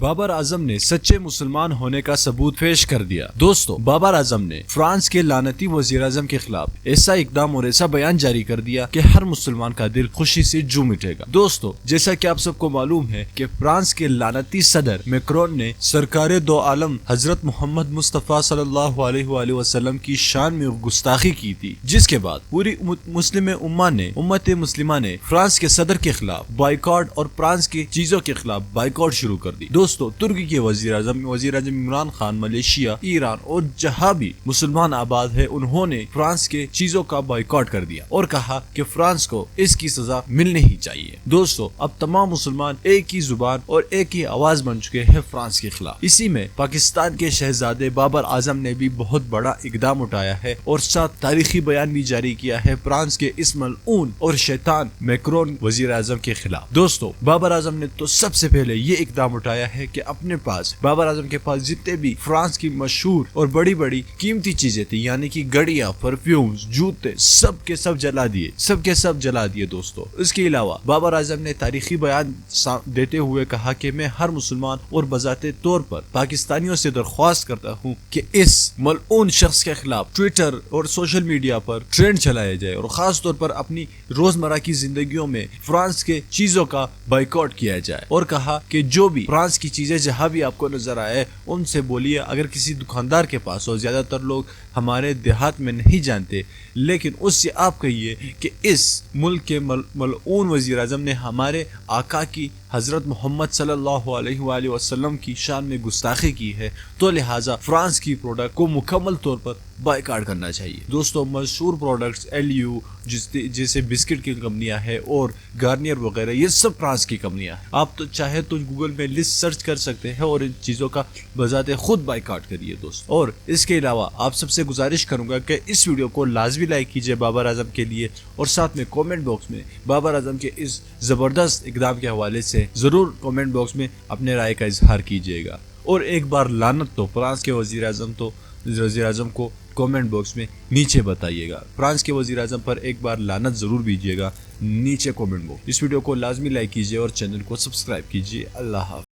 بابر اعظم نے سچے مسلمان ہونے کا ثبوت پیش کر دیا۔ دوستو، بابر اعظم نے فرانس کے لعنتی وزیر اعظم کے خلاف ایسا اقدام اور ایسا بیان جاری کر دیا کہ ہر مسلمان کا دل خوشی سے جھوم اٹھے گا۔ دوستو، جیسا کہ آپ سب کو معلوم ہے کہ فرانس کے لعنتی صدر میکرون نے سرکار دو عالم حضرت محمد مصطفیٰ صلی اللہ علیہ وآلہ وسلم کی شان میں گستاخی کی تھی، جس کے بعد پوری امت مسلمہ نے فرانس کے صدر کے خلاف بائیکاٹ اور فرانس کی چیزوں کے خلاف بائیکاٹ شروع کر دی۔ دوستو، ترکی کے وزیر اعظم عمران خان، ملیشیا، ایران اور جہاں بھی مسلمان آباد ہے، انہوں نے فرانس کے چیزوں کا بائیکاٹ کر دیا اور کہا کہ فرانس کو اس کی سزا ملنی ہی چاہیے۔ دوستو، اب تمام مسلمان ایک ہی زبان اور ایک ہی آواز بن چکے ہیں فرانس کے خلاف۔ اسی میں پاکستان کے شہزادے بابر اعظم نے بھی بہت بڑا اقدام اٹھایا ہے اور ساتھ تاریخی بیان بھی جاری کیا ہے فرانس کے اس ملعون اور شیطان میکرون وزیر اعظم کے خلاف۔ دوستو، بابر اعظم نے تو سب سے پہلے یہ اقدام اٹھایا ہے کہ اپنے پاس بابر اعظم کے پاس جتنے بھی فرانس کی مشہور اور بڑی بڑی قیمتی چیزیں تھی، یعنی کہ گڑیاں، پرفیومز، جوتے، سب کے سب جلا دیے۔ دوستو، اس کے علاوہ بابر اعظم نے تاریخی بیان دیتے ہوئے کہا کہ میں ہر مسلمان اور بذات طور پر پاکستانیوں سے درخواست کرتا ہوں کہ اس ملعون شخص کے خلاف ٹویٹر اور سوشل میڈیا پر ٹرینڈ چلایا جائے اور خاص طور پر اپنی روزمرہ کی زندگیوں میں فرانس کے چیزوں کا بائیکاٹ کیا جائے، اور کہا کہ جو بھی فرانس کی چیزیں جہاں بھی آپ کو نظر آئے ان سے بولیے، اگر کسی دکاندار کے پاس ہو، زیادہ تر لوگ ہمارے دیہات میں نہیں جانتے، لیکن اس سے آپ کہیے کہ اس ملک کے ملعون وزیر اعظم نے ہمارے آقا کی حضرت محمد صلی اللہ علیہ وآلہ وسلم کی شان میں گستاخی کی ہے، تو لہٰذا فرانس کی پروڈکٹ کو مکمل طور پر بائیکاٹ کرنا چاہیے۔ دوستو، مشہور پروڈکٹس LU جیسے بسکٹ کی کمپنیاں ہیں اور گارنیئر وغیرہ، یہ سب فرانس کی کمپنیاں ہیں۔ آپ تو چاہے تو گوگل میں لسٹ سرچ کر سکتے ہیں اور ان چیزوں کا بذات خود بائیکاٹ کریے دوستو۔ اور اس کے علاوہ آپ سب سے گزارش کروں گا کہ اس ویڈیو کو لازمی لائک کیجیے بابر اعظم کے لیے، اور ساتھ میں کامنٹ باکس میں بابر اعظم کے اس زبردست اقدام کے حوالے سے ضرور کامنٹ باکس میں اپنے رائے کا اظہار کیجیے گا۔ اور ایک بار لعنت تو فرانس کے وزیر اعظم کو کامنٹ باکس میں نیچے بتائیے گا۔ فرانس کے وزیر اعظم پر ایک بار لعنت ضرور دیجیے گا نیچے کامنٹ باکس۔ اس ویڈیو کو لازمی لائک کیجیے اور چینل کو سبسکرائب کیجیے۔ اللہ حافظ۔